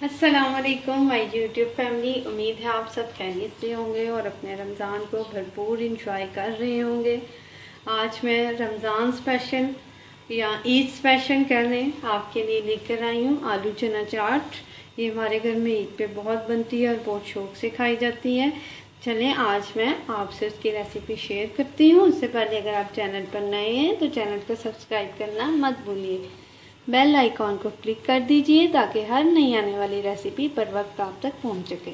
अस्सलाम वालेकुम my YouTube family. उम्मीद है आप सब खैरियत से होंगे और अपने रमज़ान को भरपूर इंजॉय कर रहे होंगे। आज मैं रमज़ान स्पेशल या ईद स्पेशल कहने आपके लिए लेकर आई हूँ आलू चना चाट। ये हमारे घर में ईद पे बहुत बनती है और बहुत शौक से खाई जाती है। चलें आज मैं आपसे उसकी रेसिपी शेयर करती हूँ। उससे पहले अगर आप चैनल पर नए हैं तो चैनल को सब्सक्राइब करना मत भूलिए। बेल आइकॉन को क्लिक कर दीजिए ताकि हर नई आने वाली रेसिपी पर वक्त आप तक पहुंच सके।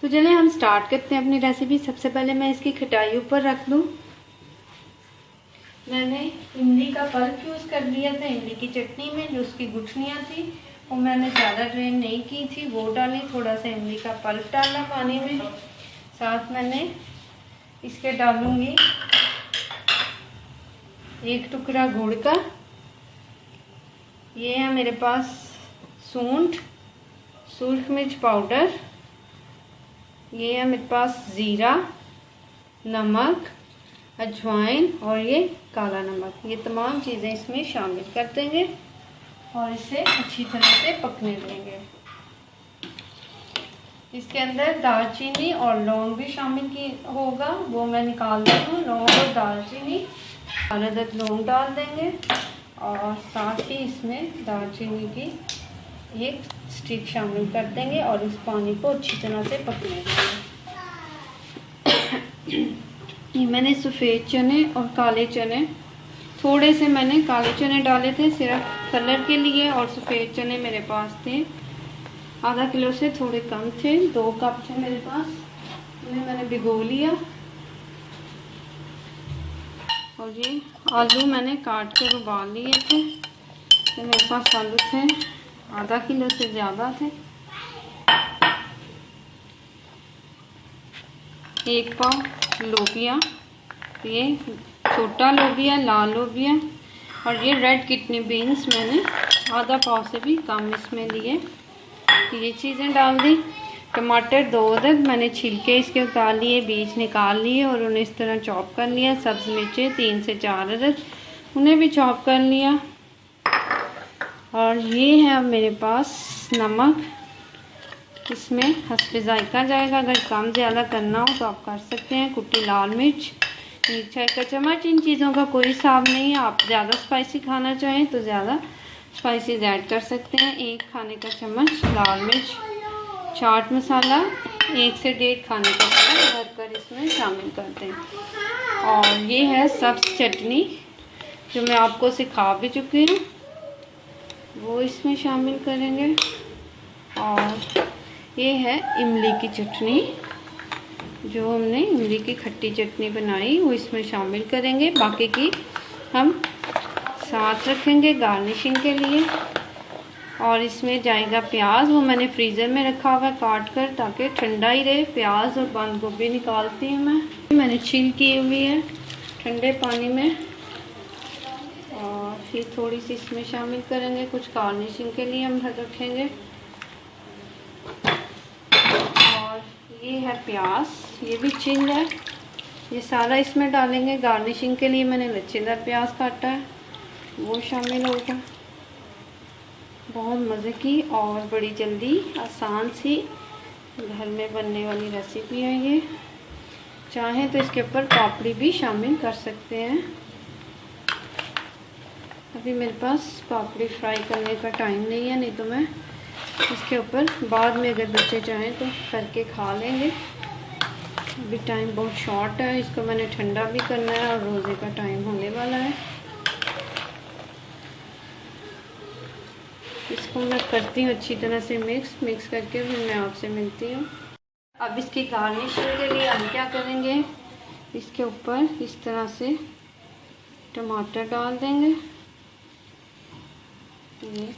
तो चलिए हम स्टार्ट करते हैं अपनी रेसिपी। सबसे पहले मैं इसकी खटाई ऊपर रख दूं। मैंने इमली का पल्प यूज़ कर लिया था इमली की चटनी में। जो उसकी गुठलियाँ थी वो मैंने ज़्यादा ड्रेन नहीं की थी, वो डाली। थोड़ा सा इमली का पल्प डाला पानी में। साथ मैंने इसके डालूंगी एक टुकड़ा गुड़ का। ये है मेरे पास सूंठ, सुर्ख मिर्च पाउडर। ये है मेरे पास ज़ीरा, नमक, अजवाइन और ये काला नमक। ये तमाम चीज़ें इसमें शामिल कर देंगे और इसे अच्छी तरह से पकने देंगे। इसके अंदर दालचीनी और लौंग भी शामिल होगा, वो मैं निकाल दी हूँ। लौंग और दालचीनी, अदद लौंग डाल देंगे और साथ ही इसमें दालचीनी की एक स्टिक शामिल कर देंगे और इस पानी को अच्छी तरह से पकने देंगे। ये मैंने सफ़ेद चने और काले चने, थोड़े से मैंने काले चने डाले थे सिर्फ कलर के लिए, और सफ़ेद चने मेरे पास थे आधा किलो से थोड़े कम थे, 2 कप थे मेरे पास। इन्हें मैंने भिगो लिया। और ये आलू मैंने काट के उबाल लिए थे। तो मेरे पास आलू थे आधा किलो से ज़्यादा थे। 1 पाव लोबिया, ये छोटा लोबिया, लाल लोबिया। और ये रेड किडनी बीन्स मैंने आधा पाव से भी कम इसमें लिए। ये चीज़ें डाल दी। टमाटर 2 अदद मैंने छिलके इसके उतार लिए, बीज निकाल लिए और उन्हें इस तरह चॉप कर लिया। सब्ज़ मिर्चें 3 से 4 अदद, उन्हें भी चॉप कर लिया। और ये है अब मेरे पास नमक, इसमें हस्बे जायका जाएगा। अगर कम ज़्यादा करना हो तो आप कर सकते हैं। कुटी लाल मिर्च 1 चाय का चम्मच। इन चीज़ों का कोई हिसाब नहीं है, आप ज़्यादा स्पाइसी खाना चाहें तो ज़्यादा स्पाइसीज ऐड कर सकते हैं। 1 खाने का चम्मच लाल मिर्च। चाट मसाला 1 से 1.5 खाने का चम्मच भरकर इसमें शामिल करते हैं। और ये है सब्ज़ चटनी जो मैं आपको सिखा भी चुकी हूँ, वो इसमें शामिल करेंगे। और ये है इमली की चटनी, जो हमने इमली की खट्टी चटनी बनाई वो इसमें शामिल करेंगे। बाकी की हम साथ रखेंगे गार्निशिंग के लिए। और इसमें जाएगा प्याज, वो मैंने फ्रीज़र में रखा हुआ है काट कर, ताकि ठंडा ही रहे। प्याज और बंद गोभी निकालती हूँ मैंने छील की हुई है ठंडे पानी में। और फिर थोड़ी सी इसमें शामिल करेंगे, कुछ गार्निशिंग के लिए हम रखेंगे। और ये है प्याज, ये भी छिल है, ये सारा इसमें डालेंगे। गार्निशिंग के लिए मैंने लच्छेदार प्याज काटा है, वो शामिल होगा। बहुत मज़े की और बड़ी जल्दी आसान सी घर में बनने वाली रेसिपी है ये। चाहें तो इसके ऊपर पापड़ी भी शामिल कर सकते हैं। अभी मेरे पास पापड़ी फ्राई करने का टाइम नहीं है, नहीं तो मैं इसके ऊपर बाद में अगर बच्चे चाहें तो करके खा लेंगे। अभी टाइम बहुत शॉर्ट है, इसको मैंने ठंडा भी करना है और रोज़े का टाइम होने वाला है। इसको मैं करती हूँ अच्छी तरह से मिक्स करके फिर मैं आपसे मिलती हूँ। अब इसकी गार्निशिंग के लिए हम क्या करेंगे, इसके ऊपर इस तरह से टमाटर डाल देंगे। ये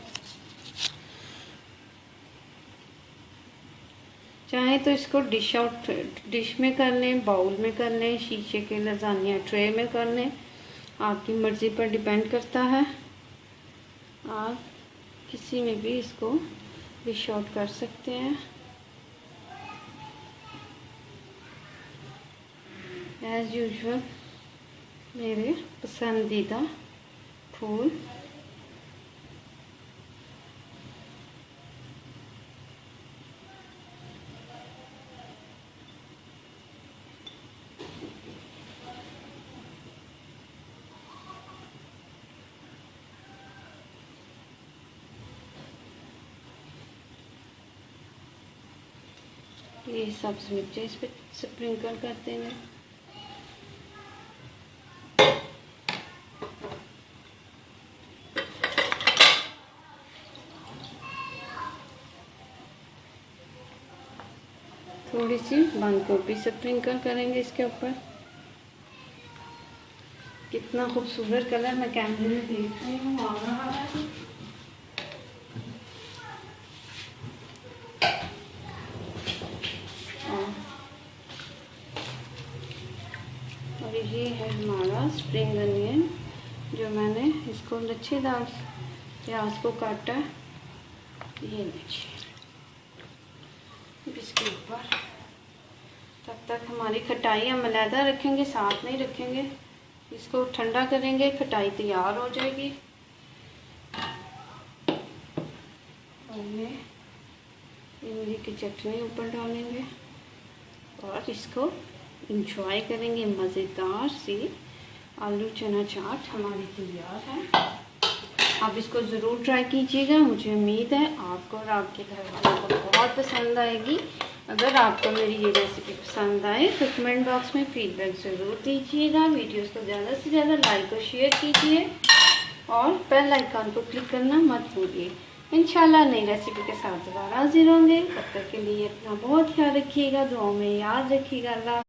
चाहे तो इसको डिश में कर लें, बाउल में कर लें, शीशे के लजानिया ट्रे में कर लें, आपकी मर्ज़ी पर डिपेंड करता है। आप किसी में भी इसको डिश आउट कर सकते हैं। एज़ यूजुअल मेरे पसंदीदा फूल ये सब्ज़ मिर्चें इस पर स्प्रिंकल कर देंगे। थोड़ी सी बंद गोभी स्प्रिंकल करेंगे इसके ऊपर। कितना खूबसूरत कलर मैं कैमरे में देख रही हूँ आ रहा है। और ये है हमारा स्प्रिंग अनियन, जो मैंने इसको लच्छेदार प्याज को काटा। ये लीजिए इसके ऊपर। तब तक हमारी खटाई हम अलहदा रखेंगे, साथ नहीं रखेंगे। इसको ठंडा करेंगे, खटाई तैयार हो जाएगी। और ये इमली की चटनी ऊपर डालेंगे और इसको इंजॉय करेंगे। मज़ेदार सी आलू चना चाट हमारी तैयार है। आप इसको ज़रूर ट्राई कीजिएगा। मुझे उम्मीद है आपको और आपके घर वालों को बहुत पसंद आएगी। अगर आपको मेरी ये रेसिपी पसंद आए तो कमेंट बॉक्स में फीडबैक ज़रूर दीजिएगा। वीडियोस को ज़्यादा से ज़्यादा लाइक और शेयर कीजिए और बेल आइकन को क्लिक करना मत भूलिए। इंशाल्लाह नई रेसिपी के साथ दोबारा हाजिर होंगे। तब तक के लिए अपना बहुत ख्याल रखिएगा, दुआओं में याद रखिएगा। अल्लाह।